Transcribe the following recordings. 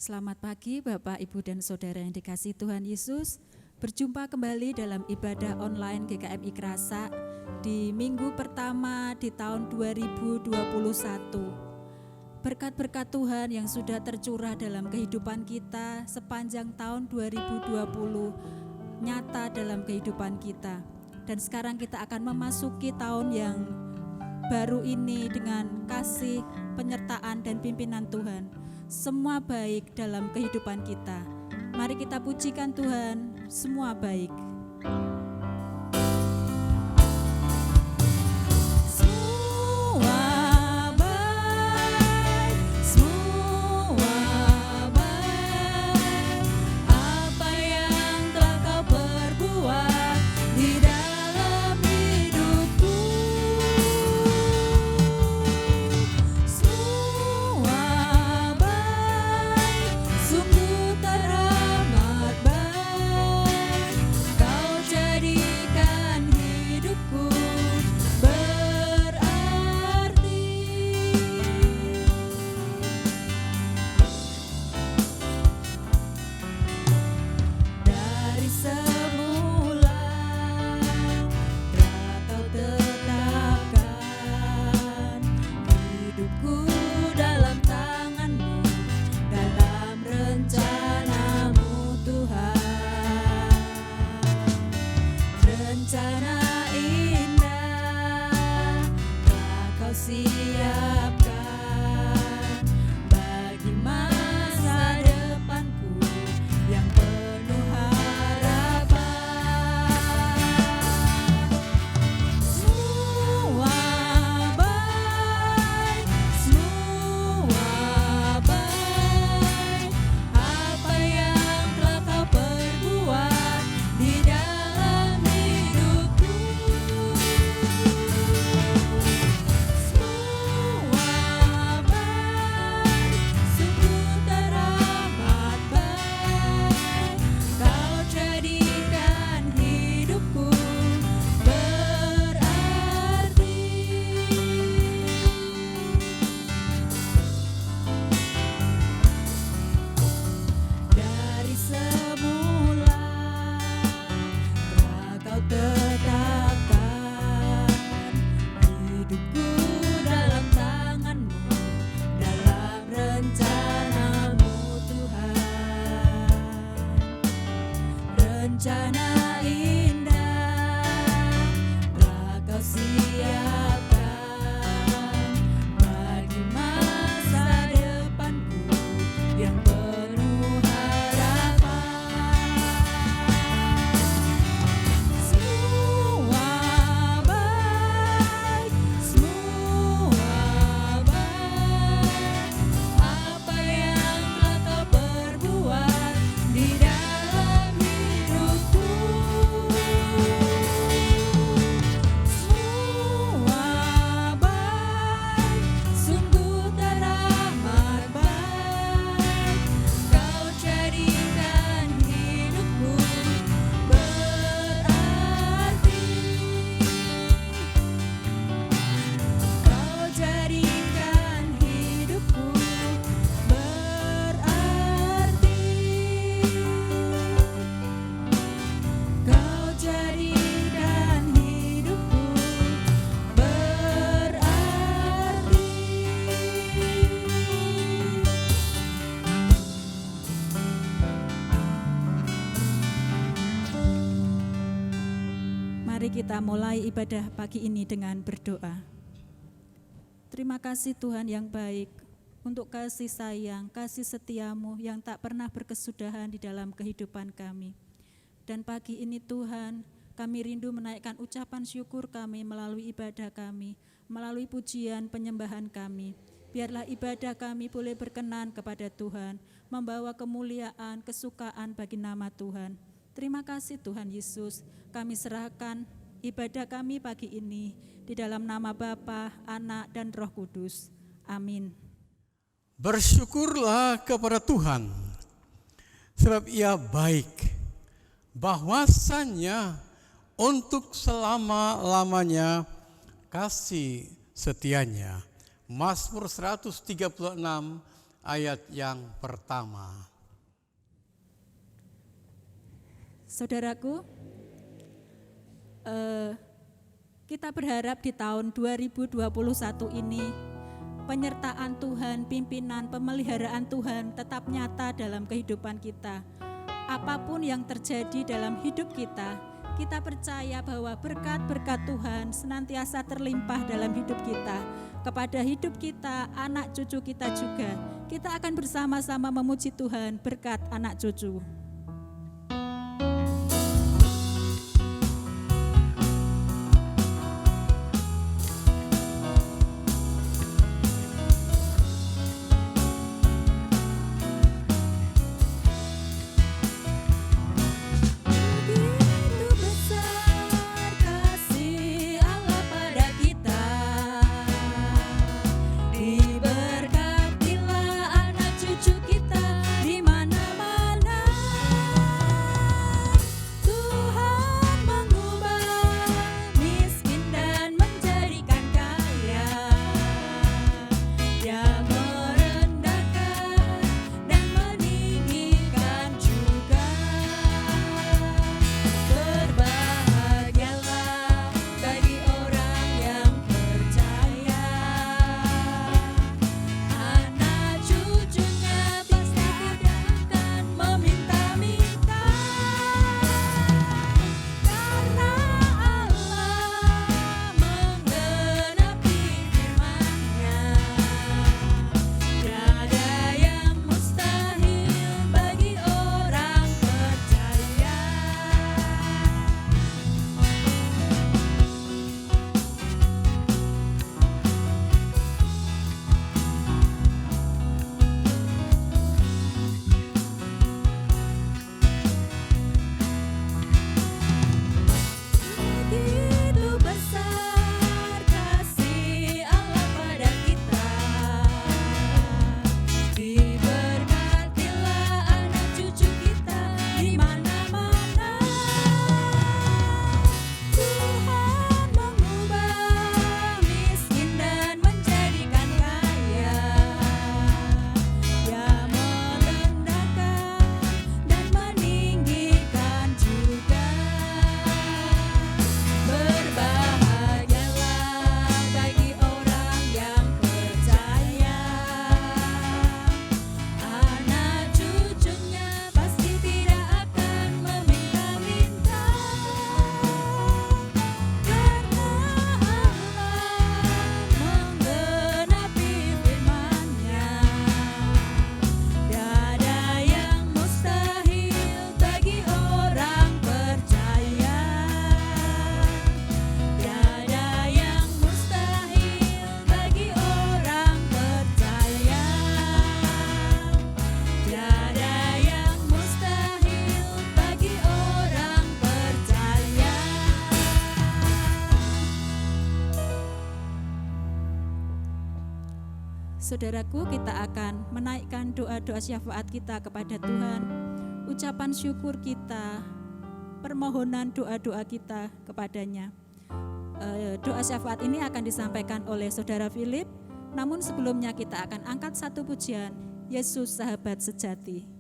Selamat pagi Bapak, Ibu, dan Saudara yang dikasihi Tuhan Yesus. Berjumpa kembali dalam ibadah online GKMI Krasa di minggu pertama di tahun 2021. Berkat-berkat Tuhan yang sudah tercurah dalam kehidupan kita sepanjang tahun 2020 nyata dalam kehidupan kita. Dan sekarang kita akan memasuki tahun yang baru ini dengan kasih, penyertaan, dan pimpinan Tuhan. Semua baik dalam kehidupan kita. Mari kita pujikan Tuhan, semua baik. Kita mulai ibadah pagi ini dengan berdoa. Terima kasih Tuhan yang baik untuk kasih sayang, kasih setiamu yang tak pernah berkesudahan di dalam kehidupan kami. Dan pagi ini Tuhan, kami rindu menaikkan ucapan syukur kami melalui ibadah kami, melalui pujian penyembahan kami. Biarlah ibadah kami boleh berkenan kepada Tuhan, membawa kemuliaan, kesukaan bagi nama Tuhan. Terima kasih Tuhan Yesus, kami serahkan ibadah kami pagi ini di dalam nama Bapa, Anak, dan Roh Kudus. Amin. Bersyukurlah kepada Tuhan, sebab Ia baik, bahwasannya untuk selama-lamanya kasih setianya. Mazmur 136 ayat yang pertama. Saudaraku, kita berharap di tahun 2021 ini penyertaan Tuhan, pimpinan, pemeliharaan Tuhan tetap nyata dalam kehidupan kita. Apapun yang terjadi dalam hidup kita, kita percaya bahwa berkat-berkat Tuhan senantiasa terlimpah dalam hidup kita. Kepada hidup kita, anak cucu kita juga. Kita akan bersama-sama memuji Tuhan berkat anak cucu. Saudaraku, kita akan menaikkan doa-doa syafaat kita kepada Tuhan, ucapan syukur kita, permohonan doa-doa kita kepadanya. Doa syafaat ini akan disampaikan oleh Saudara Philip, namun sebelumnya kita akan angkat satu pujian, Yesus Sahabat Sejati.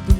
Tuhan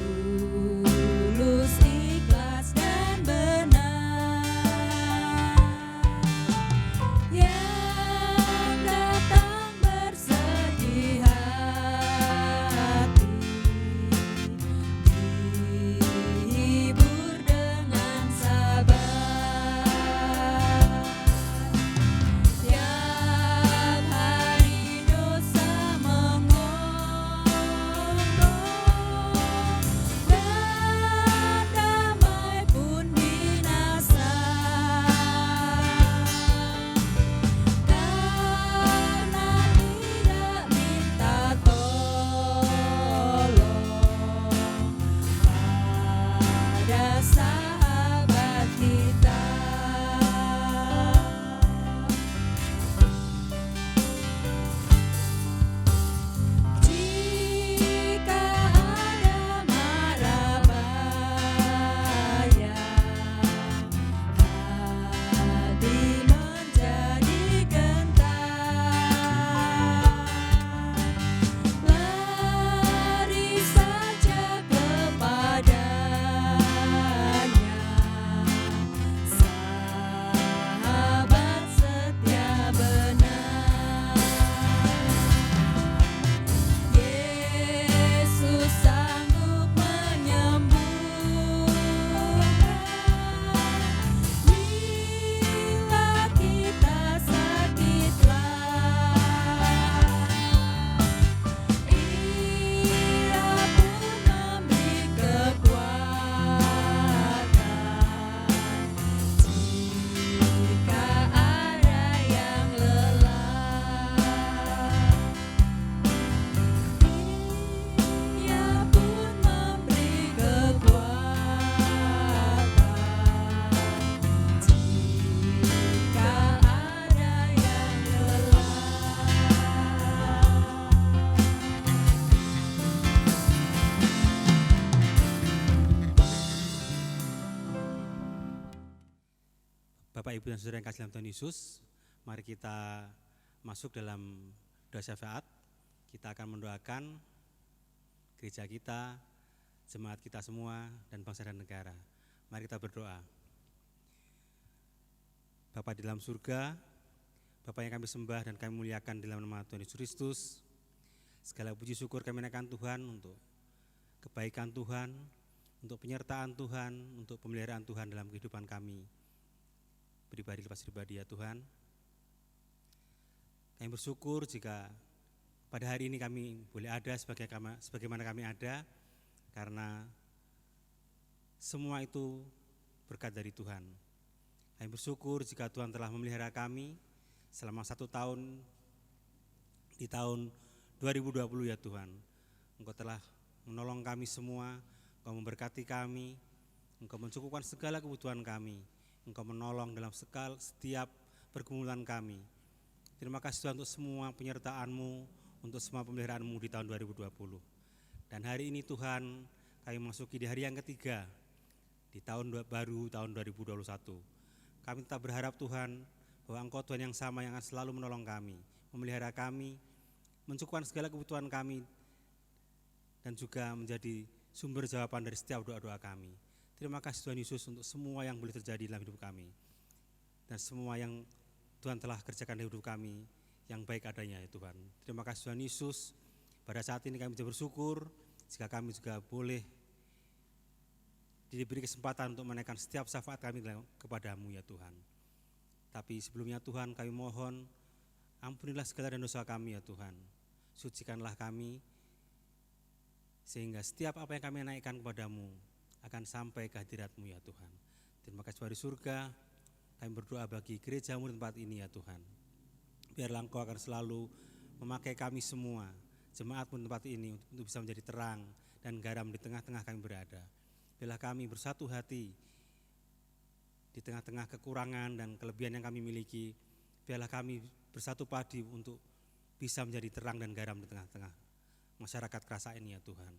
Bapak, Ibu, dan Saudara yang kasih dalam Tuhan Yesus, mari kita masuk dalam doa syafaat. Kita akan mendoakan gereja kita, jemaat kita semua, dan bangsa dan negara. Mari kita berdoa. Bapa di dalam surga, Bapa yang kami sembah dan kami muliakan di dalam nama Tuhan Yesus Kristus, segala puji syukur kami naikkan Tuhan untuk kebaikan Tuhan, untuk penyertaan Tuhan, untuk pemeliharaan Tuhan dalam kehidupan kami pribadi lepas pribadi ya Tuhan. Kami bersyukur jika pada hari ini kami boleh ada sebagaimana kami ada, karena semua itu berkat dari Tuhan. Kami bersyukur jika Tuhan telah memelihara kami selama 1 tahun di tahun 2020 ya Tuhan. Engkau telah menolong kami semua, Engkau memberkati kami, Engkau mencukupkan segala kebutuhan kami, Engkau menolong dalam setiap pergumulan kami. Terima kasih Tuhan untuk semua penyertaan-Mu, untuk semua pemeliharaan-Mu di tahun 2020. Dan hari ini Tuhan, kami memasuki di hari yang ketiga di tahun baru tahun 2021. Kami tetap berharap Tuhan bahwa Engkau Tuhan yang sama yang akan selalu menolong kami, memelihara kami, mencukupkan segala kebutuhan kami, dan juga menjadi sumber jawaban dari setiap doa-doa kami. Terima kasih Tuhan Yesus untuk semua yang boleh terjadi dalam hidup kami, dan semua yang Tuhan telah kerjakan dalam hidup kami yang baik adanya ya Tuhan. Terima kasih Tuhan Yesus. Pada saat ini kami juga bersyukur jika kami juga boleh diberi kesempatan untuk menaikkan setiap syafaat kami kepada-Mu ya Tuhan. Tapi sebelumnya Tuhan, kami mohon ampunilah segala dosa kami ya Tuhan. Sucikanlah kami sehingga setiap apa yang kami naikkan kepada-Mu akan sampai ke hadirat-Mu ya Tuhan. Terima kasih Tuhan di surga. Kami berdoa bagi gereja-Mu di tempat ini ya Tuhan. Biarlah Engkau akan selalu memakai kami semua, jemaat-Mu di tempat ini, untuk bisa menjadi terang dan garam di tengah-tengah kami berada. Biarlah kami bersatu hati di tengah-tengah kekurangan dan kelebihan yang kami miliki. Biarlah kami bersatu padu untuk bisa menjadi terang dan garam di tengah-tengah masyarakat kerasa ini ya Tuhan.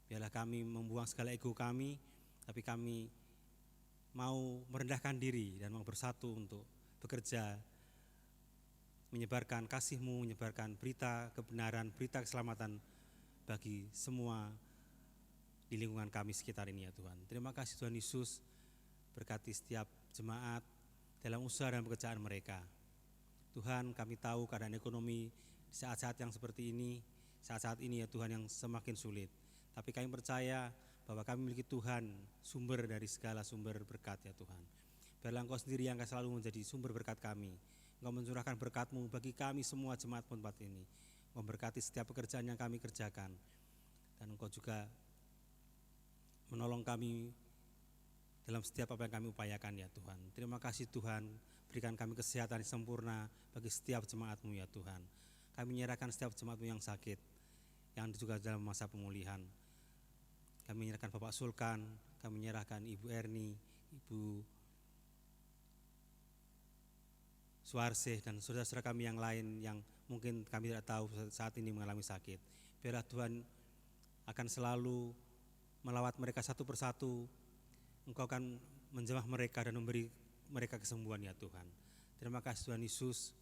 Biarlah kami membuang segala ego kami, tapi kami mau merendahkan diri dan mau bersatu untuk bekerja, menyebarkan kasih-Mu, menyebarkan berita kebenaran, berita keselamatan bagi semua di lingkungan kami sekitar ini ya Tuhan. Terima kasih Tuhan Yesus, berkati setiap jemaat dalam usaha dan pekerjaan mereka. Tuhan, kami tahu keadaan ekonomi saat-saat yang seperti ini, saat-saat ini ya Tuhan yang semakin sulit. Tapi kami percaya bahwa kami memiliki Tuhan, sumber dari segala sumber berkat ya Tuhan. Biarlah Engkau sendiri yang akan selalu menjadi sumber berkat kami. Engkau mencurahkan berkat-Mu bagi kami semua jemaat tempat ini. Engkau berkati setiap pekerjaan yang kami kerjakan. Dan Engkau juga menolong kami dalam setiap apa yang kami upayakan ya Tuhan. Terima kasih Tuhan, berikan kami kesehatan yang sempurna bagi setiap jemaat-Mu ya Tuhan. Kami menyerahkan setiap jemaat-Mu yang sakit, yang juga dalam masa pemulihan. Kami menyerahkan Bapak Sulkan, kami menyerahkan Ibu Erni, Ibu Suarsih, dan saudara-saudara kami yang lain yang mungkin kami tidak tahu saat ini mengalami sakit. Biarlah Tuhan akan selalu melawat mereka satu persatu. Engkau akan menjamah mereka dan memberi mereka kesembuhan ya Tuhan. Terima kasih Tuhan Yesus.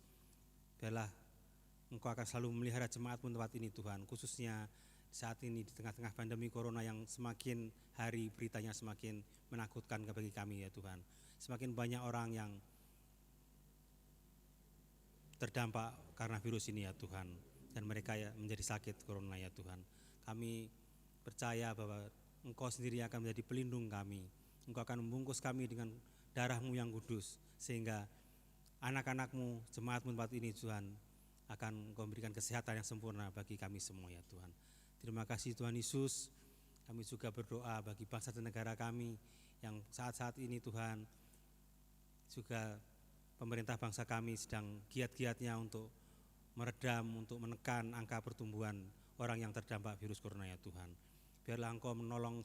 Biarlah Engkau akan selalu memelihara jemaat-Mu tempat ini Tuhan, khususnya saat ini di tengah-tengah pandemi corona yang semakin hari beritanya semakin menakutkan bagi kami ya Tuhan. Semakin banyak orang yang terdampak karena virus ini ya Tuhan, dan mereka ya menjadi sakit corona ya Tuhan. Kami percaya bahwa Engkau sendiri akan menjadi pelindung kami. Engkau akan membungkus kami dengan darah-Mu yang kudus, sehingga anak-anak-Mu, jemaat-Mu tempat ini Tuhan, akan Engkau memberikan kesehatan yang sempurna bagi kami semua ya Tuhan. Terima kasih Tuhan Yesus. Kami juga berdoa bagi bangsa dan negara kami yang saat-saat ini Tuhan, juga pemerintah bangsa kami sedang giat-giatnya untuk meredam, untuk menekan angka pertumbuhan orang yang terdampak virus corona ya Tuhan. Biarlah Engkau menolong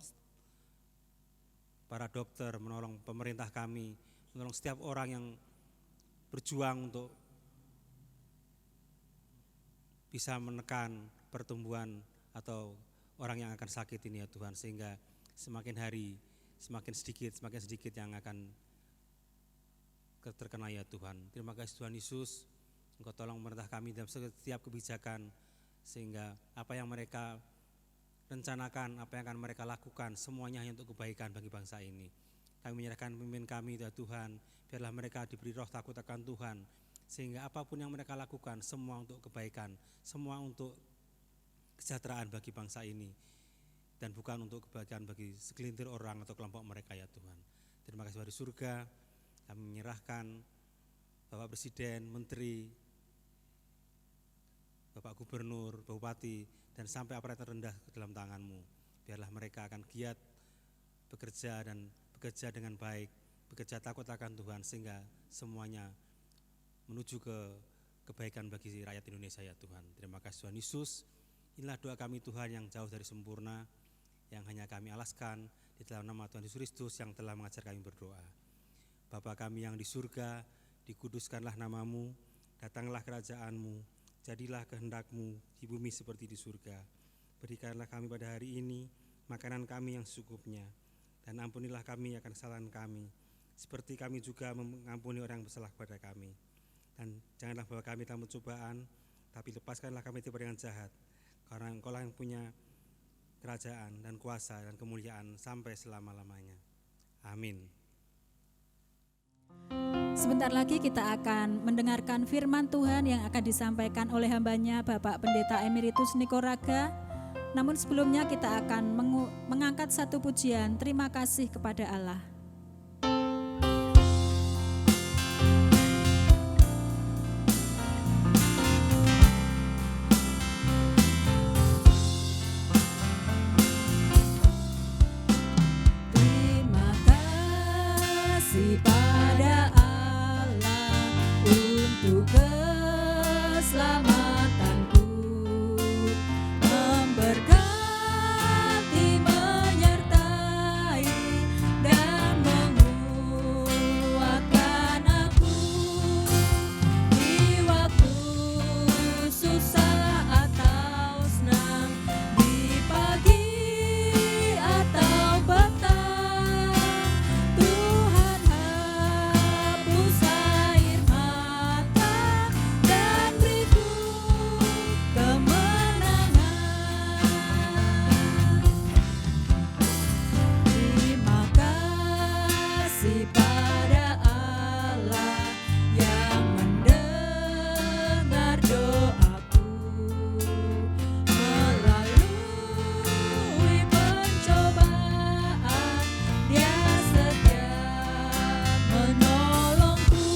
para dokter, menolong pemerintah kami, menolong setiap orang yang berjuang untuk bisa menekan pertumbuhan atau orang yang akan sakit ini ya Tuhan, sehingga semakin hari semakin sedikit yang akan terkena ya Tuhan. Terima kasih Tuhan Yesus, Engkau tolong pemerintah kami dalam setiap kebijakan, sehingga apa yang mereka rencanakan, apa yang akan mereka lakukan, semuanya hanya untuk kebaikan bagi bangsa ini. Kami menyerahkan pemimpin kami ya Tuhan, biarlah mereka diberi roh takut akan Tuhan, sehingga apapun yang mereka lakukan, semua untuk kebaikan, semua untuk kesejahteraan bagi bangsa ini, dan bukan untuk kebaikan bagi segelintir orang atau kelompok mereka ya Tuhan. Terima kasih dari surga, kami menyerahkan Bapak Presiden, Menteri, Bapak Gubernur, Bupati, dan sampai aparat terendah ke dalam tangan-Mu. Biarlah mereka akan giat bekerja dan bekerja dengan baik, bekerja takut akan Tuhan, sehingga semuanya menuju ke kebaikan bagi rakyat Indonesia ya Tuhan. Terima kasih Tuhan Yesus. Inilah doa kami Tuhan yang jauh dari sempurna, yang hanya kami alaskan di dalam nama Tuhan Yesus Kristus yang telah mengajar kami berdoa. Bapa kami yang di surga, dikuduskanlah nama-Mu, datanglah kerajaan-Mu, jadilah kehendak-Mu di bumi seperti di surga. Berikanlah kami pada hari ini makanan kami yang secukupnya, dan ampunilah kami akan kesalahan kami, seperti kami juga mengampuni orang yang bersalah kepada kami. Dan janganlah bawa kami dalam pencobaan, tapi lepaskanlah kami dari yang jahat, karena Engkau lah yang punya kerajaan dan kuasa dan kemuliaan sampai selama-lamanya. Amin. Sebentar lagi kita akan mendengarkan firman Tuhan yang akan disampaikan oleh hambanya Bapak Pendeta Emeritus Niko Raga. Namun sebelumnya kita akan mengangkat satu pujian terima kasih kepada Allah. Terima kasih pada Allah untuk keselamatanku, memberkati, menyertai, dan menguatkan aku di waktu susah atau senang, di pagi atau petang. Tuhan hapus air mata dan beriku kemenangan. Terima kasih pada Allah yang mendengar doaku, melalui pencobaan Dia setia menolongku,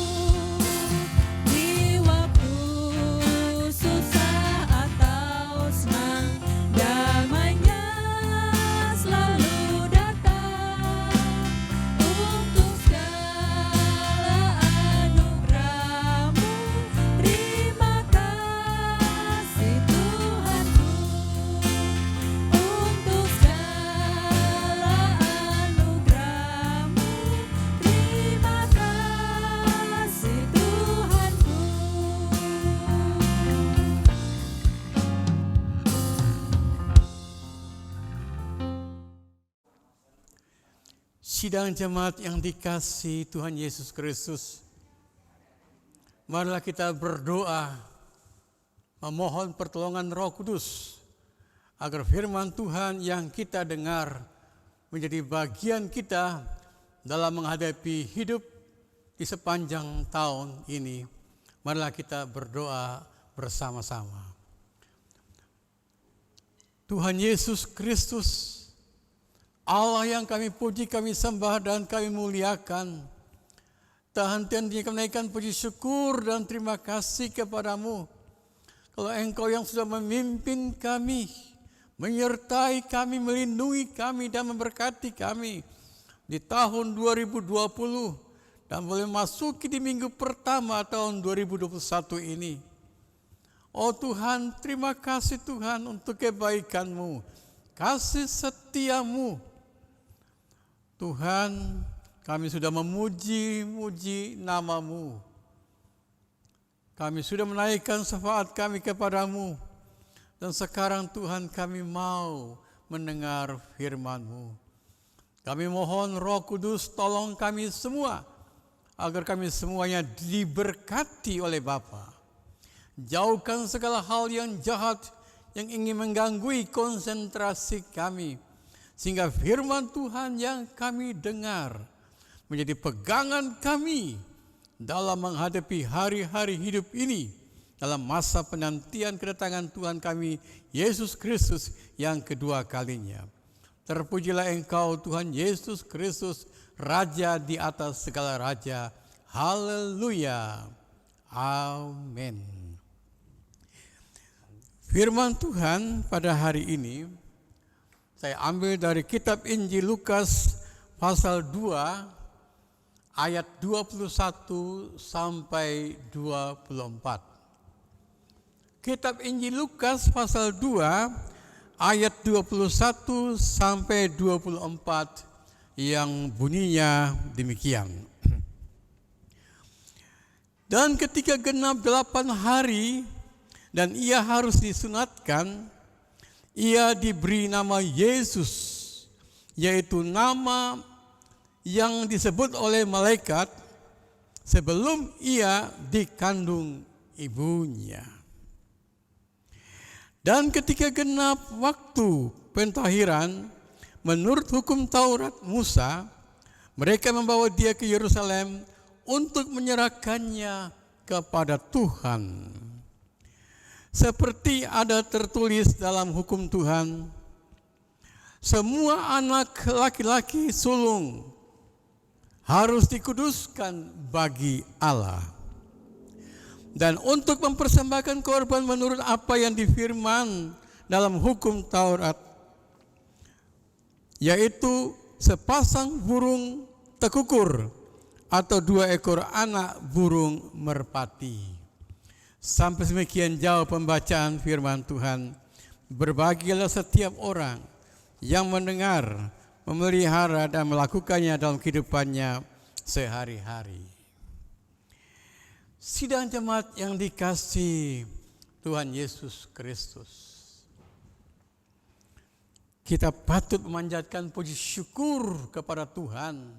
di waktu susah atau senang, damai-Nya selalu datang. Untuk segala anugerah-Mu, terima kasih Tuhanku. Untuk segala anugerah-Mu, terima kasih Tuhanku. Sidang jemaat yang dikasihi Tuhan Yesus Kristus, marilah kita berdoa memohon pertolongan Roh Kudus agar firman Tuhan yang kita dengar menjadi bagian kita dalam menghadapi hidup di sepanjang tahun ini. Marilah kita berdoa bersama-sama. Tuhan Yesus Kristus, Allah yang kami puji, kami sembah, dan kami muliakan, tak henti-hentinya kami naikkan puji syukur dan terima kasih kepadamu. Kalau Engkau yang sudah memimpin kami, menyertai kami, melindungi kami, dan memberkati kami di tahun 2020, dan boleh masuki di minggu pertama tahun 2021 ini. Oh Tuhan, terima kasih Tuhan untuk kebaikan-Mu, kasih setia-Mu. Tuhan, kami sudah memuji-muji nama-Mu. Kami sudah menaikkan syafaat kami kepadamu. Dan sekarang Tuhan, kami mau mendengar firman-Mu. Kami mohon Roh Kudus tolong kami semua agar kami semuanya diberkati oleh Bapa. Jauhkan segala hal yang jahat yang ingin mengganggu konsentrasi kami, sehingga firman Tuhan yang kami dengar menjadi pegangan kami dalam menghadapi hari-hari hidup ini, dalam masa penantian kedatangan Tuhan kami Yesus Kristus yang kedua kalinya. Terpujilah Engkau Tuhan Yesus Kristus, Raja di atas segala raja. Haleluya. Amin. Firman Tuhan pada hari ini saya ambil dari kitab Injil Lukas pasal 2 ayat 21 sampai 24. Kitab Injil Lukas pasal 2 ayat 21 sampai 24 yang bunyinya demikian. Dan ketika genap 8 hari dan ia harus disunatkan, ia diberi nama Yesus, yaitu nama yang disebut oleh malaikat sebelum ia dikandung ibunya. Dan ketika genap waktu pentahiran menurut hukum Taurat Musa, mereka membawa dia ke Yerusalem untuk menyerahkannya kepada Tuhan. Seperti ada tertulis dalam hukum Tuhan, semua anak laki-laki sulung harus dikuduskan bagi Allah. Dan untuk mempersembahkan korban menurut apa yang difirman dalam hukum Taurat, yaitu sepasang burung tekukur atau 2 ekor anak burung merpati. Sampai semikian jauh pembacaan firman Tuhan. Berbahagialah setiap orang yang mendengar, memelihara dan melakukannya dalam kehidupannya sehari-hari. Sidang jemaat yang dikasihi Tuhan Yesus Kristus, kita patut memanjatkan puji syukur kepada Tuhan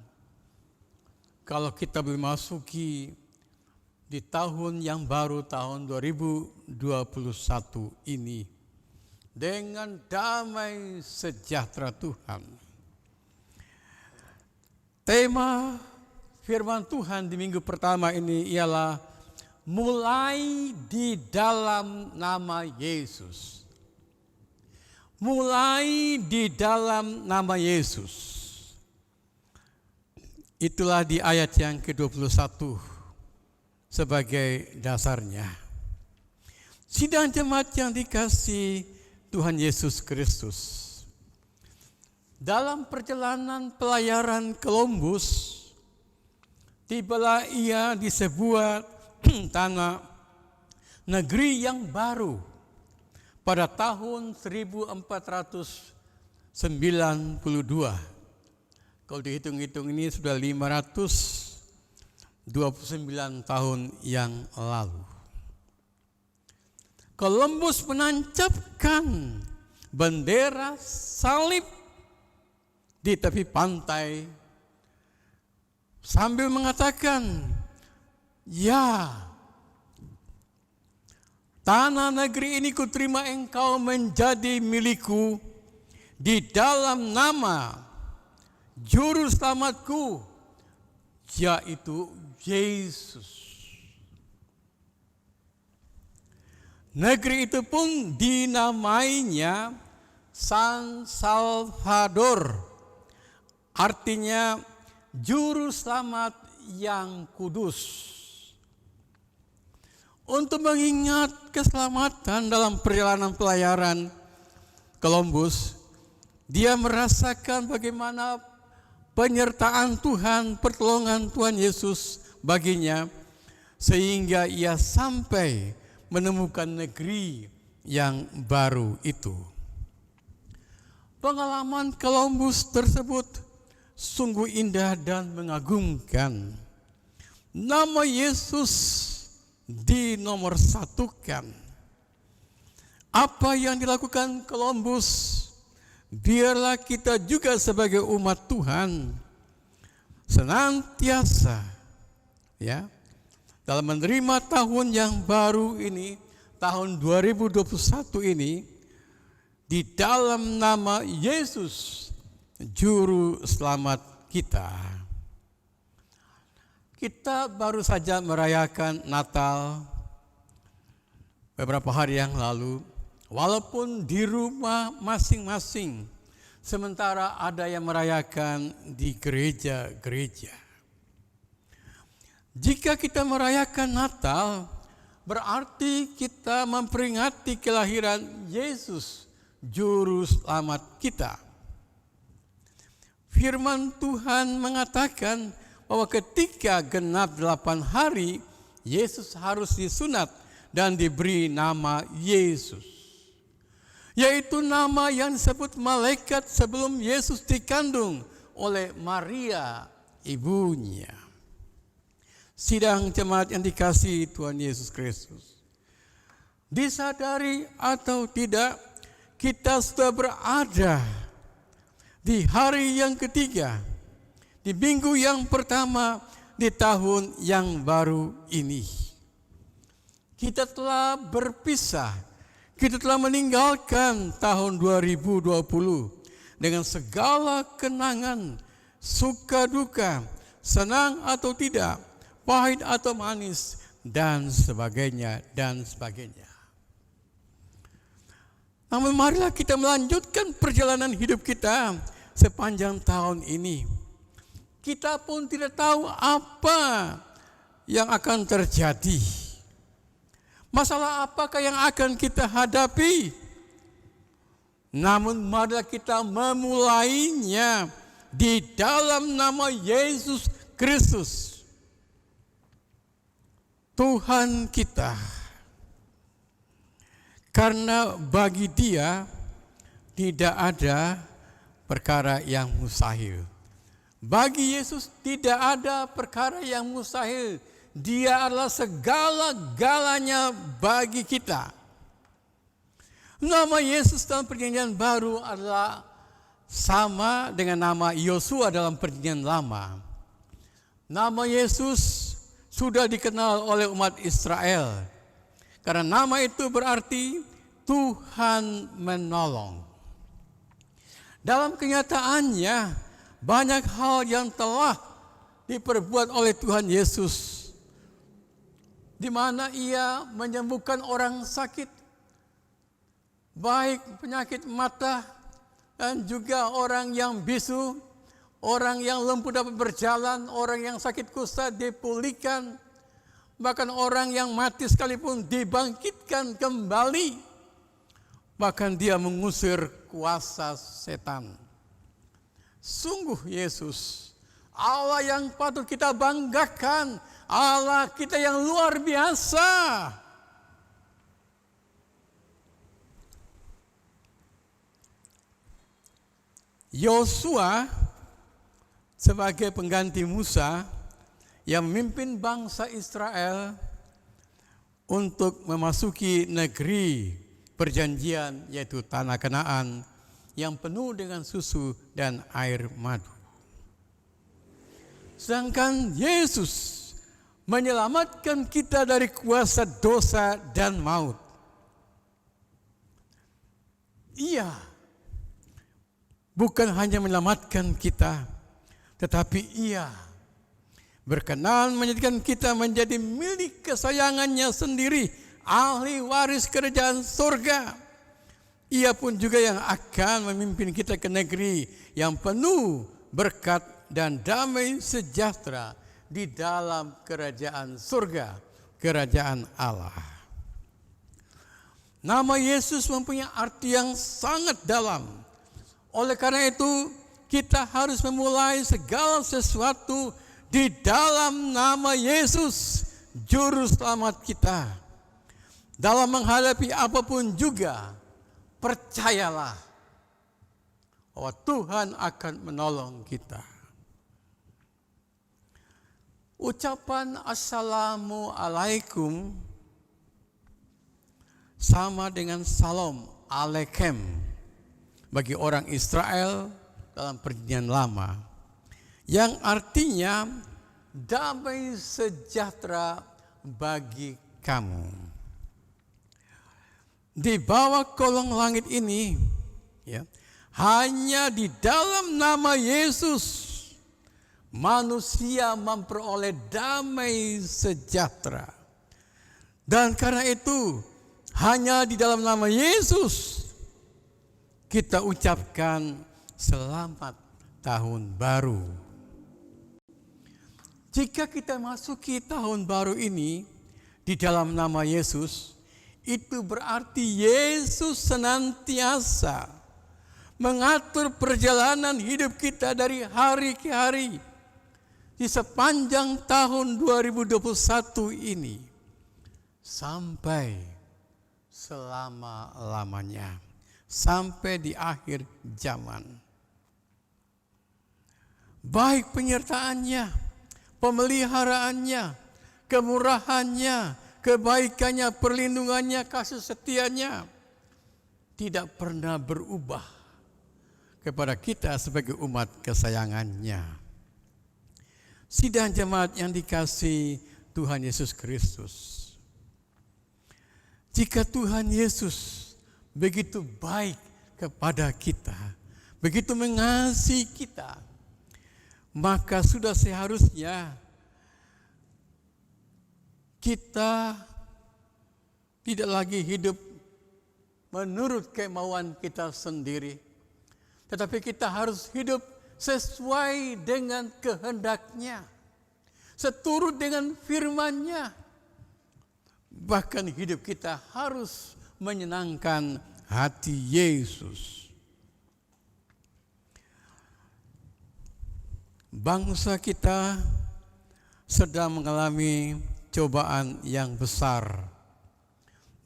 kalau kita memasuki di tahun yang baru, tahun 2021 ini dengan damai sejahtera Tuhan. Tema firman Tuhan di minggu pertama ini ialah mulai di dalam nama Yesus. Mulai di dalam nama Yesus. Itulah di ayat yang ke-21 sebagai dasarnya. Sidang jemaat yang dikasihi Tuhan Yesus Kristus, dalam perjalanan pelayaran Columbus, tibalah ia di sebuah tanah negeri yang baru pada tahun 1492. Kalau dihitung-hitung ini sudah 529 tahun yang lalu. Columbus menancapkan bendera salib di tepi pantai sambil mengatakan, ya, tanah negeri ini kuterima engkau menjadi milikku di dalam nama juru selamatku, yaitu Yesus. Negeri itu pun dinamainya San Salvador, artinya juru selamat yang kudus. Untuk mengingat keselamatan dalam perjalanan pelayaran Columbus, dia merasakan bagaimana penyertaan Tuhan, pertolongan Tuhan Yesus baginya, sehingga ia sampai menemukan negeri yang baru itu. Pengalaman Columbus tersebut sungguh indah dan mengagumkan. Nama Yesus dinomorsatukan. Apa yang dilakukan Columbus, biarlah kita juga sebagai umat Tuhan senantiasa Ya. Dalam menerima tahun yang baru ini, tahun 2021 ini, di dalam nama Yesus, Juru Selamat kita. Kita baru saja merayakan Natal beberapa hari yang lalu, walaupun di rumah masing-masing, sementara ada yang merayakan di gereja-gereja. Jika kita merayakan Natal, berarti kita memperingati kelahiran Yesus, Juru Selamat kita. Firman Tuhan mengatakan bahwa ketika genap 8 hari, Yesus harus disunat dan diberi nama Yesus. Yaitu nama yang disebut malaikat sebelum Yesus dikandung oleh Maria, ibunya. Sidang jemaat yang dikasihi Tuhan Yesus Kristus. Disadari atau tidak, kita sudah berada di hari yang ketiga, di minggu yang pertama di tahun yang baru ini. Kita telah berpisah, kita telah meninggalkan tahun 2020 dengan segala kenangan, suka duka, senang atau tidak, pahit atau manis, dan sebagainya, dan sebagainya. Namun marilah kita melanjutkan perjalanan hidup kita sepanjang tahun ini. Kita pun tidak tahu apa yang akan terjadi. Masalah apakah yang akan kita hadapi? Namun marilah kita memulainya di dalam nama Yesus Kristus, Tuhan kita. Karena bagi Dia tidak ada perkara yang mustahil. Bagi Yesus tidak ada perkara yang mustahil. Dia adalah segala-galanya bagi kita. Nama Yesus dalam Perjanjian Baru adalah sama dengan nama Yosua dalam Perjanjian Lama. Nama Yesus sudah dikenal oleh umat Israel. Karena nama itu berarti Tuhan menolong. Dalam kenyataannya, banyak hal yang telah diperbuat oleh Tuhan Yesus, di mana Ia menyembuhkan orang sakit, baik penyakit mata dan juga orang yang bisu, orang yang lumpuh dapat berjalan, orang yang sakit kusta dipulihkan, bahkan orang yang mati sekalipun dibangkitkan kembali. Bahkan Dia mengusir kuasa setan. Sungguh Yesus, Allah yang patut kita banggakan, Allah kita yang luar biasa. Yosua sebagai pengganti Musa yang memimpin bangsa Israel untuk memasuki negeri perjanjian, yaitu tanah Kanaan yang penuh dengan susu dan air madu. Sedangkan Yesus menyelamatkan kita dari kuasa dosa dan maut. Ia bukan hanya menyelamatkan kita, tetapi Ia berkenan menjadikan kita menjadi milik kesayangannya sendiri, ahli waris kerajaan surga. Ia pun juga yang akan memimpin kita ke negeri yang penuh berkat dan damai sejahtera di dalam kerajaan surga, kerajaan Allah. Nama Yesus mempunyai arti yang sangat dalam. Oleh karena itu, kita harus memulai segala sesuatu di dalam nama Yesus, Juru Selamat kita. Dalam menghadapi apapun juga, percayalah bahwa Tuhan akan menolong kita. Ucapan Assalamualaikum sama dengan Salam Aleikum bagi orang Israel dalam Perjanjian Lama, yang artinya damai sejahtera bagi kamu. Di bawah kolong langit ini, ya, hanya di dalam nama Yesus manusia memperoleh damai sejahtera. Dan karena itu, hanya di dalam nama Yesus kita ucapkan selamat tahun baru. Jika kita masuki tahun baru ini di dalam nama Yesus, itu berarti Yesus senantiasa mengatur perjalanan hidup kita dari hari ke hari di sepanjang tahun 2021 ini sampai selama-lamanya, sampai di akhir zaman. Baik penyertaannya, pemeliharaannya, kemurahannya, kebaikannya, perlindungannya, kasih setianya tidak pernah berubah kepada kita sebagai umat kesayangannya. Sidang jemaat yang dikasihi Tuhan Yesus Kristus, jika Tuhan Yesus begitu baik kepada kita, begitu mengasihi kita, maka sudah seharusnya kita tidak lagi hidup menurut kemauan kita sendiri, tetapi kita harus hidup sesuai dengan kehendaknya, seturut dengan firman-Nya. Bahkan hidup kita harus menyenangkan hati Yesus. Bangsa kita sedang mengalami cobaan yang besar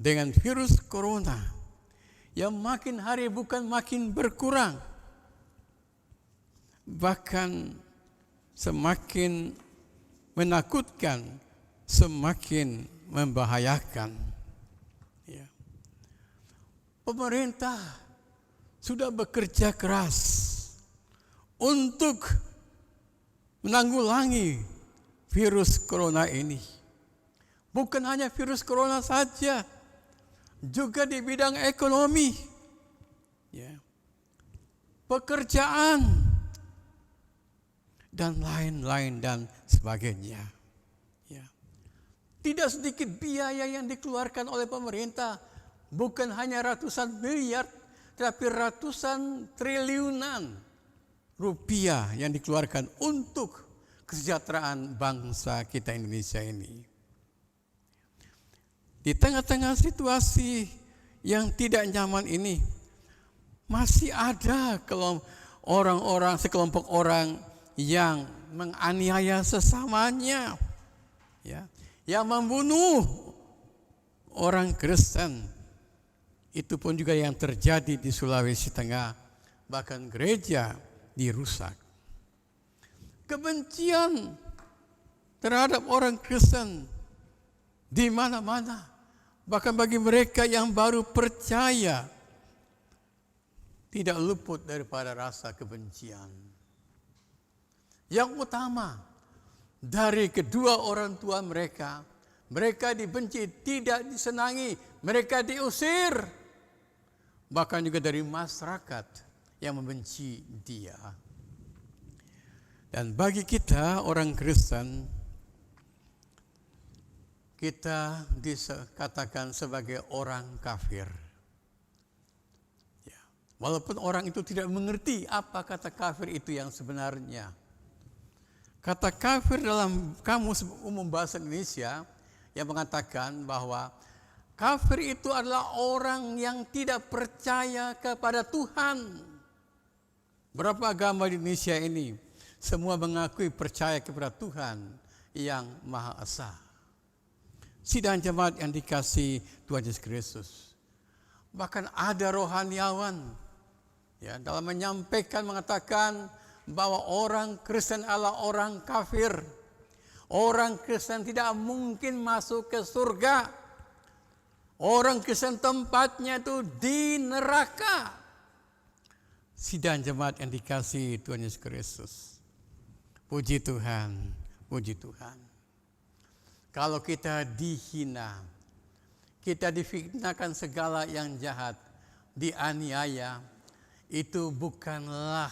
dengan virus corona yang makin hari bukan makin berkurang, bahkan semakin menakutkan, semakin membahayakan. Ya. Pemerintah sudah bekerja keras untuk menanggulangi virus corona ini. Bukan hanya virus corona saja, juga di bidang ekonomi, ya, pekerjaan, dan lain-lain dan sebagainya. Ya. Tidak sedikit biaya yang dikeluarkan oleh pemerintah, bukan hanya ratusan miliar, tapi ratusan triliunan rupiah yang dikeluarkan untuk kesejahteraan bangsa kita Indonesia ini. Di tengah-tengah situasi yang tidak nyaman ini, masih ada sekelompok orang yang menganiaya sesamanya, ya, yang membunuh orang Kristen. Itu pun juga yang terjadi di Sulawesi Tengah, bahkan gereja dirusak. Kebencian terhadap orang Kristen di mana-mana. Bahkan bagi mereka yang baru percaya, tidak luput daripada rasa kebencian. Yang utama, dari kedua orang tua mereka, mereka dibenci, tidak disenangi, mereka diusir. Bahkan juga dari masyarakat yang membenci dia. Dan bagi kita orang Kristen, kita dikatakan sebagai orang kafir. Ya. Walaupun orang itu tidak mengerti apa kata kafir itu yang sebenarnya. Kata kafir dalam Kamus Umum Bahasa Indonesia yang mengatakan bahwa kafir itu adalah orang yang tidak percaya kepada Tuhan. Berapa agama di Indonesia ini semua mengakui percaya kepada Tuhan yang Maha Esa. Sidang jemaat yang dikasihi Tuhan Yesus Kristus. Bahkan ada rohaniawan ya, dalam menyampaikan mengatakan bahwa orang Kristen adalah orang kafir. Orang Kristen tidak mungkin masuk ke surga. Orang Kristen tempatnya itu di neraka. Sidang jemaat yang dikasihi Tuhan Yesus Kristus. Puji Tuhan, Puji Tuhan. Kalau kita dihina, kita difitnahkan segala yang jahat, dianiaya, itu bukanlah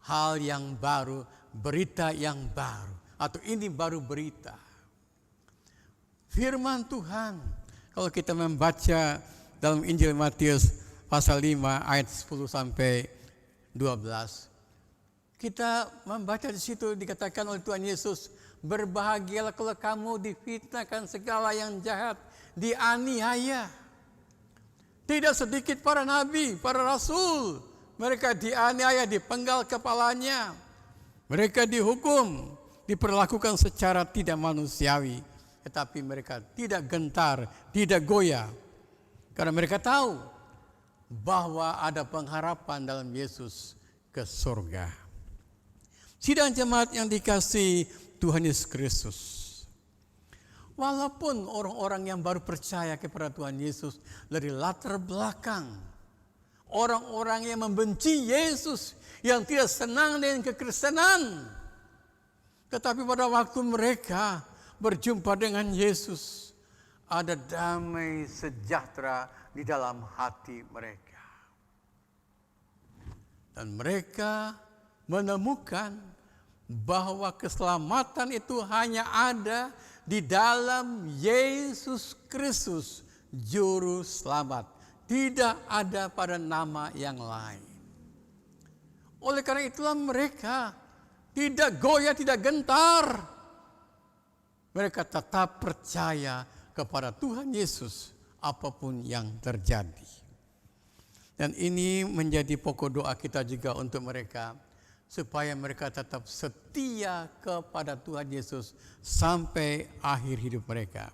hal yang baru, berita yang baru, atau ini baru berita. Firman Tuhan, kalau kita membaca dalam Injil Matius pasal 5 ayat 10 sampai 12, kita membaca di situ dikatakan oleh Tuhan Yesus, berbahagialah kalau kamu difitnahkan segala yang jahat, dianiaya. Tidak sedikit para nabi, para rasul, mereka dianiaya, dipenggal kepalanya. Mereka dihukum, diperlakukan secara tidak manusiawi. Tetapi mereka tidak gentar, tidak goyah. Karena mereka tahu bahwa ada pengharapan dalam Yesus ke surga. Sidang jemaat yang dikasihi Tuhan Yesus Kristus. Walaupun orang-orang yang baru percaya kepada Tuhan Yesus dari latar belakang orang-orang yang membenci Yesus, yang tidak senang dengan kekristenan, tetapi pada waktu mereka berjumpa dengan Yesus, ada damai sejahtera di dalam hati mereka. Dan mereka menemukan bahwa keselamatan itu hanya ada di dalam Yesus Kristus, Juru Selamat. Tidak ada pada nama yang lain. Oleh karena itulah mereka tidak goyah, tidak gentar. Mereka tetap percaya kepada Tuhan Yesus apapun yang terjadi. Dan ini menjadi pokok doa kita juga untuk mereka, supaya mereka tetap setia kepada Tuhan Yesus sampai akhir hidup mereka.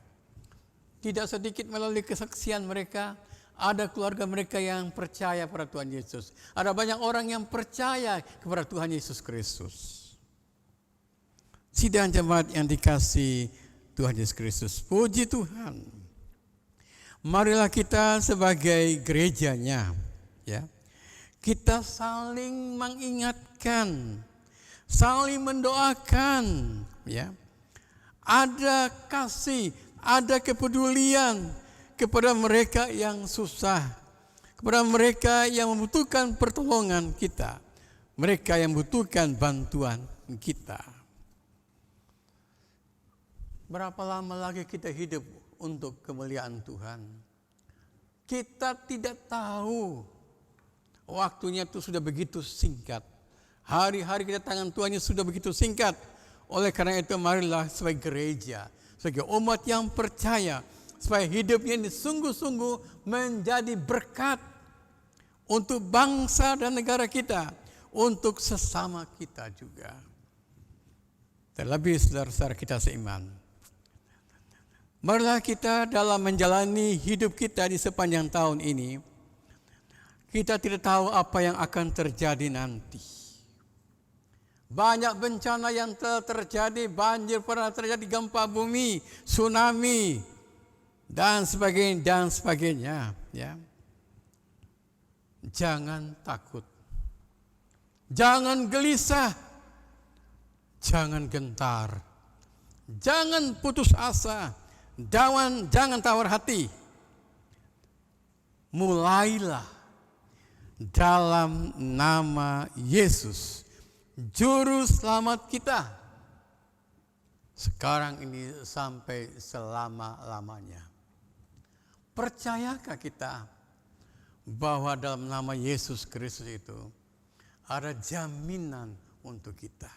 Tidak sedikit melalui kesaksian mereka, ada keluarga mereka yang percaya pada Tuhan Yesus. Ada banyak orang yang percaya kepada Tuhan Yesus Kristus. Sidang jemaat yang dikasihi Tuhan Yesus Kristus, puji Tuhan. Marilah kita sebagai gerejanya, ya, kita saling mengingatkan, saling mendoakan, ya. Ada kasih, ada kepedulian kepada mereka yang susah, kepada mereka yang membutuhkan pertolongan kita, mereka yang membutuhkan bantuan kita. Berapa lama lagi kita hidup untuk kemuliaan Tuhan? Kita tidak tahu. Waktunya itu sudah begitu singkat. Hari-hari kedatangan Tuhan sudah begitu singkat. Oleh karena itu marilah sebagai gereja, sebagai umat yang percaya, supaya hidupnya ini sungguh-sungguh menjadi berkat untuk bangsa dan negara kita, untuk sesama kita juga. Terlebih saudara-saudara kita seiman, marilah kita dalam menjalani hidup kita di sepanjang tahun ini, kita tidak tahu apa yang akan terjadi nanti. Banyak bencana yang telah terjadi, banjir pernah terjadi, gempa bumi, tsunami, dan sebagainya, ya. Jangan takut, jangan gelisah, jangan gentar, jangan putus asa, jangan tawar hati. Mulailah dalam nama Yesus, Juru Selamat kita, sekarang ini sampai selama-lamanya. Percayakah kita bahwa dalam nama Yesus Kristus itu ada jaminan untuk kita?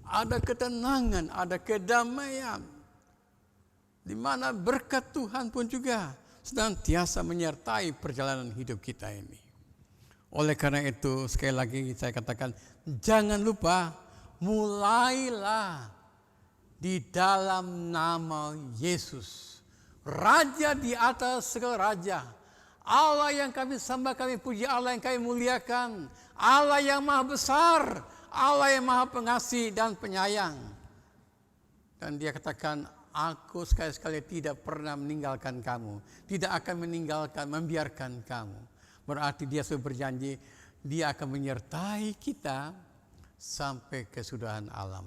Ada ketenangan, ada kedamaian, di mana berkat Tuhan pun juga senantiasa menyertai perjalanan hidup kita ini. Oleh karena itu, sekali lagi saya katakan, jangan lupa, mulailah di dalam nama Yesus, Raja di atas segala raja, Allah yang kami sembah, kami puji, Allah yang kami muliakan, Allah yang maha besar, Allah yang maha pengasih dan penyayang. Dan dia katakan, aku sekali-sekali tidak pernah meninggalkan kamu, tidak akan meninggalkan, membiarkan kamu. Berarti dia sudah berjanji, dia akan menyertai kita sampai kesudahan alam.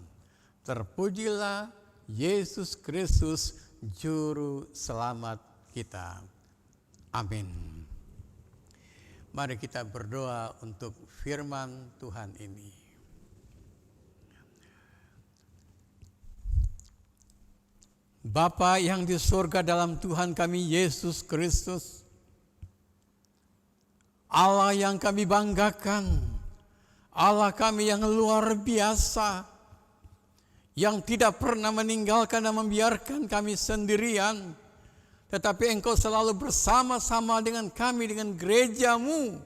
Terpujilah Yesus Kristus, Juru Selamat kita. Amin. Mari kita berdoa untuk firman Tuhan ini. Bapa yang di surga, dalam Tuhan kami Yesus Kristus, Allah yang kami banggakan, Allah kami yang luar biasa, yang tidak pernah meninggalkan dan membiarkan kami sendirian, tetapi Engkau selalu bersama-sama dengan kami, dengan gereja-Mu.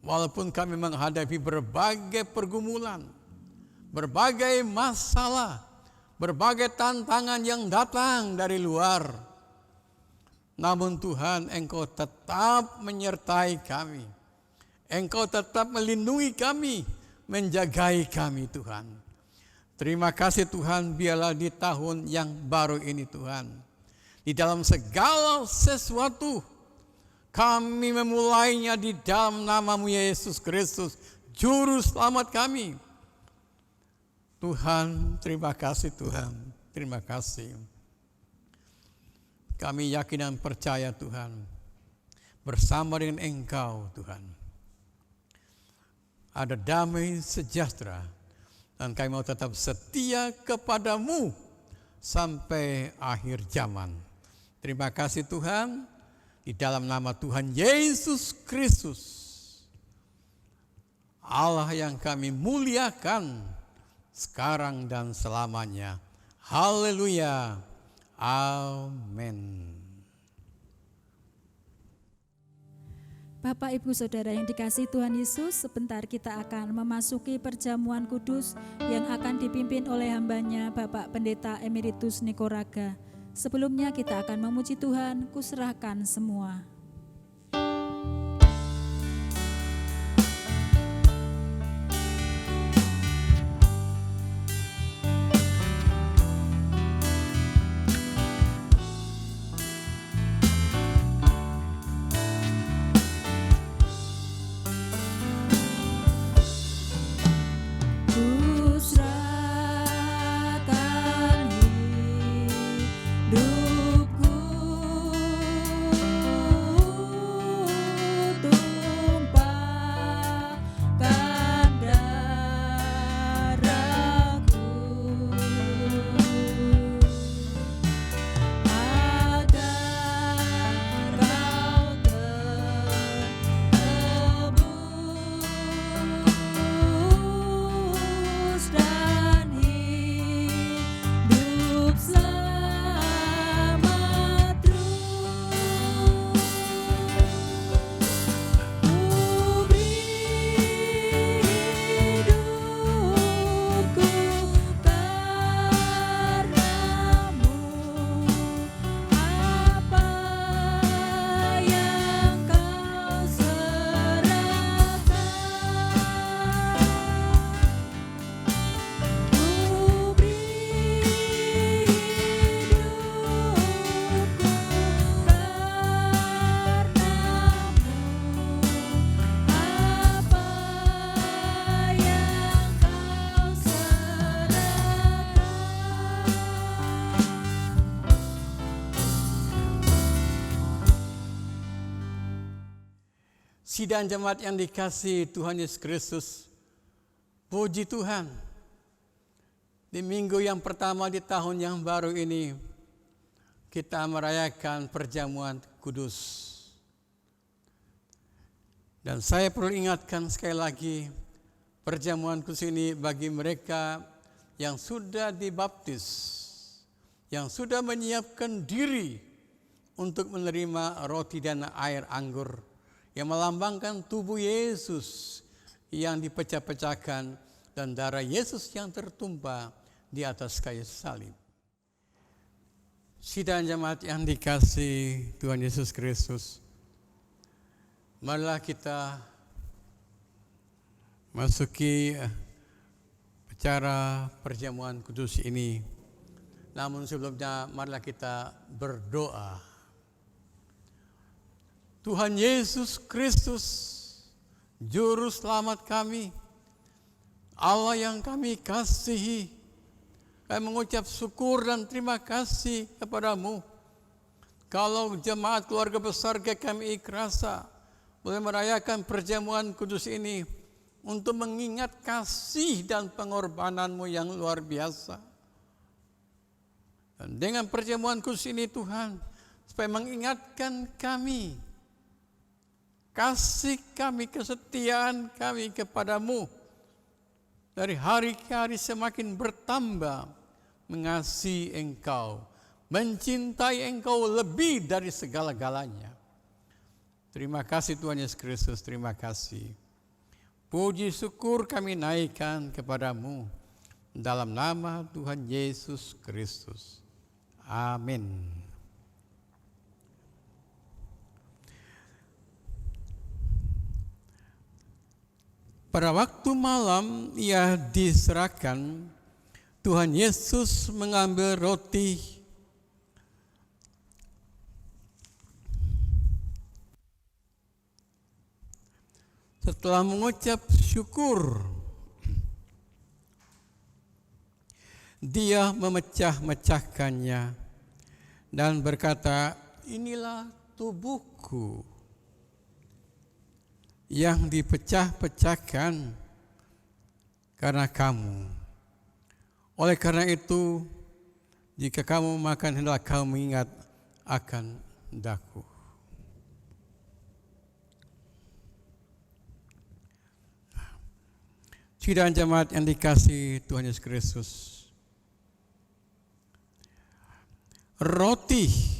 Walaupun kami menghadapi berbagai pergumulan, berbagai masalah, berbagai tantangan yang datang dari luar, namun Tuhan, Engkau tetap menyertai kami. Engkau tetap melindungi kami, menjagai kami, Tuhan. Terima kasih Tuhan, biarlah di tahun yang baru ini Tuhan, di dalam segala sesuatu, kami memulainya di dalam nama-Mu Yesus Kristus, Juru Selamat kami. Tuhan, terima kasih Tuhan, terima kasih. Kami yakin dan percaya Tuhan, bersama dengan Engkau Tuhan, ada damai sejahtera, dan kami mau tetap setia kepada-Mu sampai akhir zaman. Terima kasih Tuhan, di dalam nama Tuhan Yesus Kristus, Allah yang kami muliakan sekarang dan selamanya. Haleluya. Amin. Bapak, Ibu, Saudara yang dikasihi Tuhan Yesus, sebentar kita akan memasuki perjamuan kudus yang akan dipimpin oleh hambanya Bapak Pendeta Emeritus Nikoraga. Sebelumnya kita akan memuji Tuhan, kuserahkan semua. Sidang jemaat yang dikasihi Tuhan Yesus Kristus, puji Tuhan, di minggu yang pertama di tahun yang baru ini, kita merayakan perjamuan kudus. Dan saya perlu ingatkan sekali lagi, perjamuan kudus ini bagi mereka yang sudah dibaptis, yang sudah menyiapkan diri untuk menerima roti dan air anggur, yang melambangkan tubuh Yesus yang dipecah-pecahkan dan darah Yesus yang tertumpah di atas kayu salib. Sidang jemaat yang dikasihi Tuhan Yesus Kristus, marilah kita masuki acara perjamuan kudus ini. Namun sebelumnya marilah kita berdoa. Tuhan Yesus Kristus, Juru Selamat kami, Allah yang kami kasihi, Kami mengucap syukur dan terima kasih kepadamu. Kalau jemaat keluarga besar GKMI Ikrasa boleh merayakan perjamuan kudus ini untuk mengingat kasih dan pengorbananmu yang luar biasa. Dan dengan perjamuan kudus ini Tuhan, supaya mengingatkan kami, kasih kami, kesetiaan kami kepadamu, dari hari ke hari semakin bertambah mengasihi Engkau, mencintai Engkau lebih dari segala-galanya. Terima kasih Tuhan Yesus Kristus, terima kasih. Puji syukur kami naikkan kepadamu dalam nama Tuhan Yesus Kristus. Amin. Pada waktu malam ia diserahkan, Tuhan Yesus mengambil roti, setelah mengucap syukur, dia memecah-mecahkannya dan berkata, inilah tubuhku yang dipecah-pecahkan karena kamu. Oleh karena itu, jika kamu makan, hendaklah kamu mengingat akan daku. Sidang jemaat yang dikasihi Tuhan Yesus Kristus, roti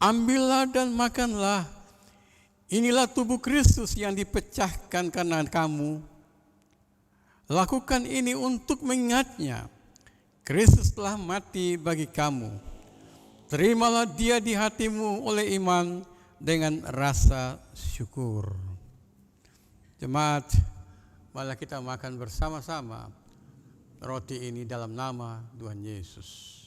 ambillah dan makanlah, inilah tubuh Kristus yang dipecahkan karena kamu. Lakukan ini untuk mengingatnya. Kristus telah mati bagi kamu. Terimalah dia di hatimu oleh iman dengan rasa syukur. Jemaat, malah kita makan bersama-sama roti ini dalam nama Tuhan Yesus.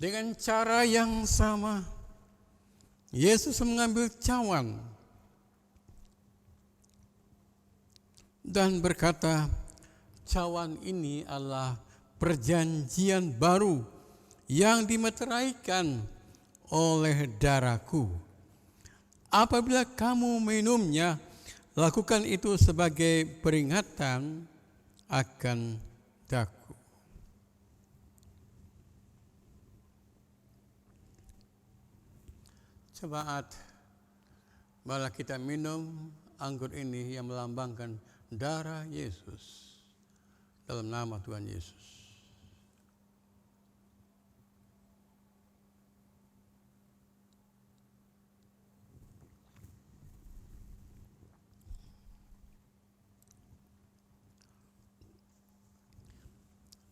Dengan cara yang sama, Yesus mengambil cawan dan berkata, cawan ini adalah perjanjian baru yang dimeteraikan oleh darahku. Apabila kamu minumnya, lakukan itu sebagai peringatan akan daku. Jemaat, malah kita minum anggur ini yang melambangkan darah Yesus dalam nama Tuhan Yesus.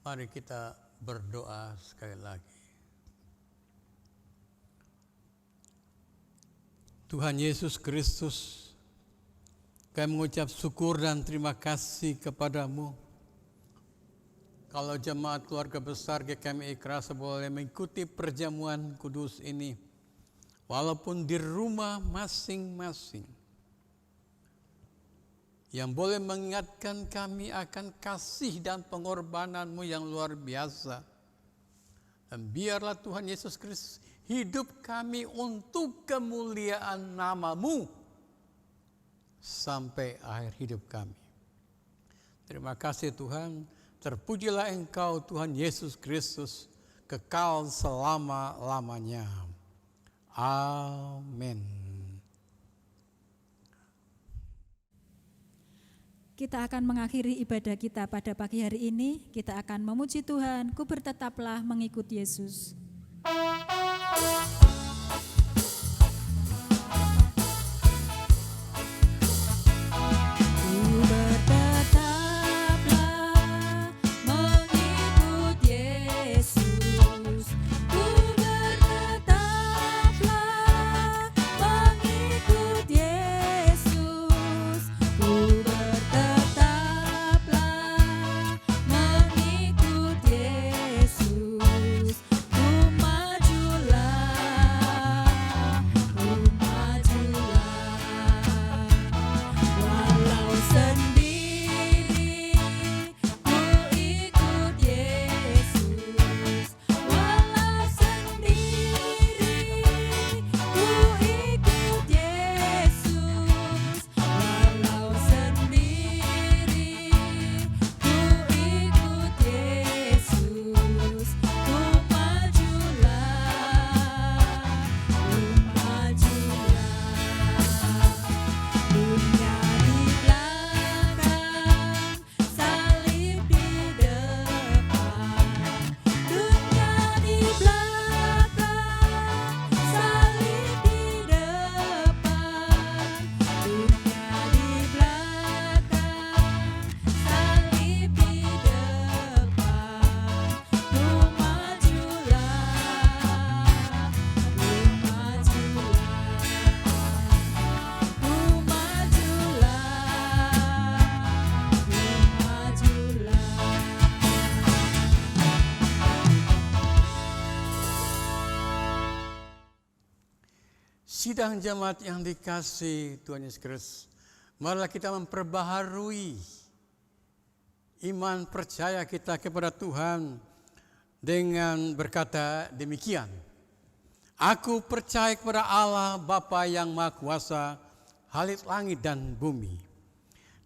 Mari kita berdoa sekali lagi. Tuhan Yesus Kristus, kami mengucap syukur dan terima kasih kepadamu. Kalau jemaat keluarga besar GKMI Ikrasa boleh mengikuti perjamuan kudus ini, walaupun di rumah masing-masing, yang boleh mengingatkan kami akan kasih dan pengorbananmu yang luar biasa. Dan biarlah Tuhan Yesus Kristus hidup kami untuk kemuliaan nama-Mu sampai akhir hidup kami. Terima kasih Tuhan, terpujilah Engkau Tuhan Yesus Kristus, kekal selama-lamanya. Amin. Kita akan mengakhiri ibadah kita pada pagi hari ini. Kita akan memuji Tuhan, ku bertetaplah mengikut Yesus. Sidang jemaat yang dikasihi Tuhan Yesus Kristus, marilah kita memperbaharui iman percaya kita kepada Tuhan dengan berkata demikian. Aku percaya kepada Allah Bapa yang Maha Kuasa, Khalik langit dan bumi,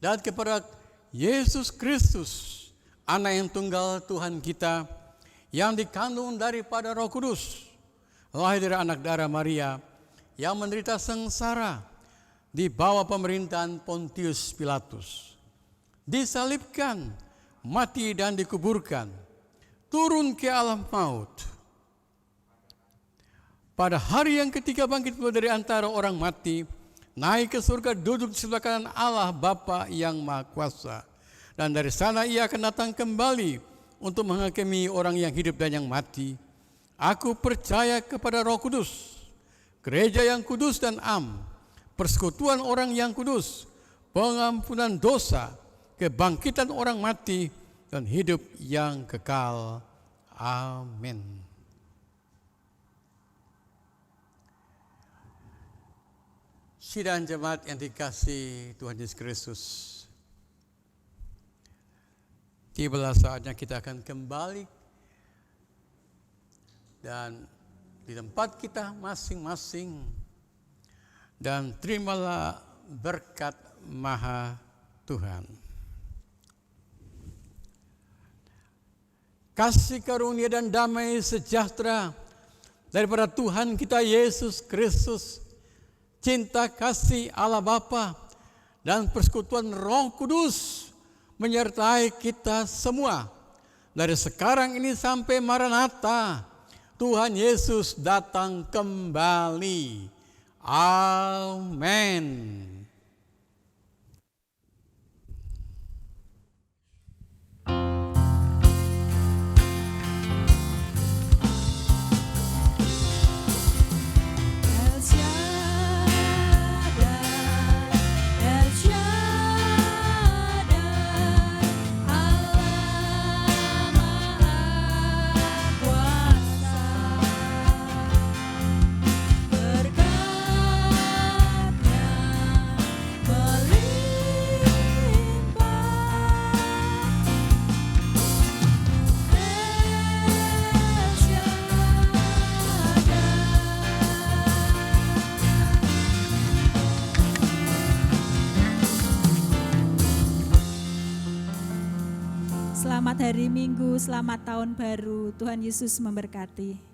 dan kepada Yesus Kristus, Anak yang tunggal Tuhan kita, yang dikandung daripada Roh Kudus, lahir dari anak darah Maria, yang menderita sengsara di bawah pemerintahan Pontius Pilatus, disalibkan, mati dan dikuburkan, turun ke alam maut. Pada hari yang ketiga bangkit dari antara orang mati, naik ke surga, duduk di sebelah kanan Allah Bapa yang Maha Kuasa. Dan dari sana ia akan datang kembali untuk menghakimi orang yang hidup dan yang mati. Aku percaya kepada Roh Kudus, gereja yang kudus dan am, persekutuan orang yang kudus, pengampunan dosa, kebangkitan orang mati, dan hidup yang kekal. Amin. Sidang jemaat yang dikasihi Tuhan Yesus Kristus, tibalah saatnya kita akan kembali dan di tempat kita masing-masing, dan terimalah berkat Maha Tuhan. Kasih karunia dan damai sejahtera daripada Tuhan kita Yesus Kristus, cinta kasih Allah Bapa, dan persekutuan Roh Kudus menyertai kita semua dari sekarang ini sampai Maranatha, Tuhan Yesus datang kembali. Amin. Selamat hari Minggu, selamat tahun baru. Tuhan Yesus memberkati.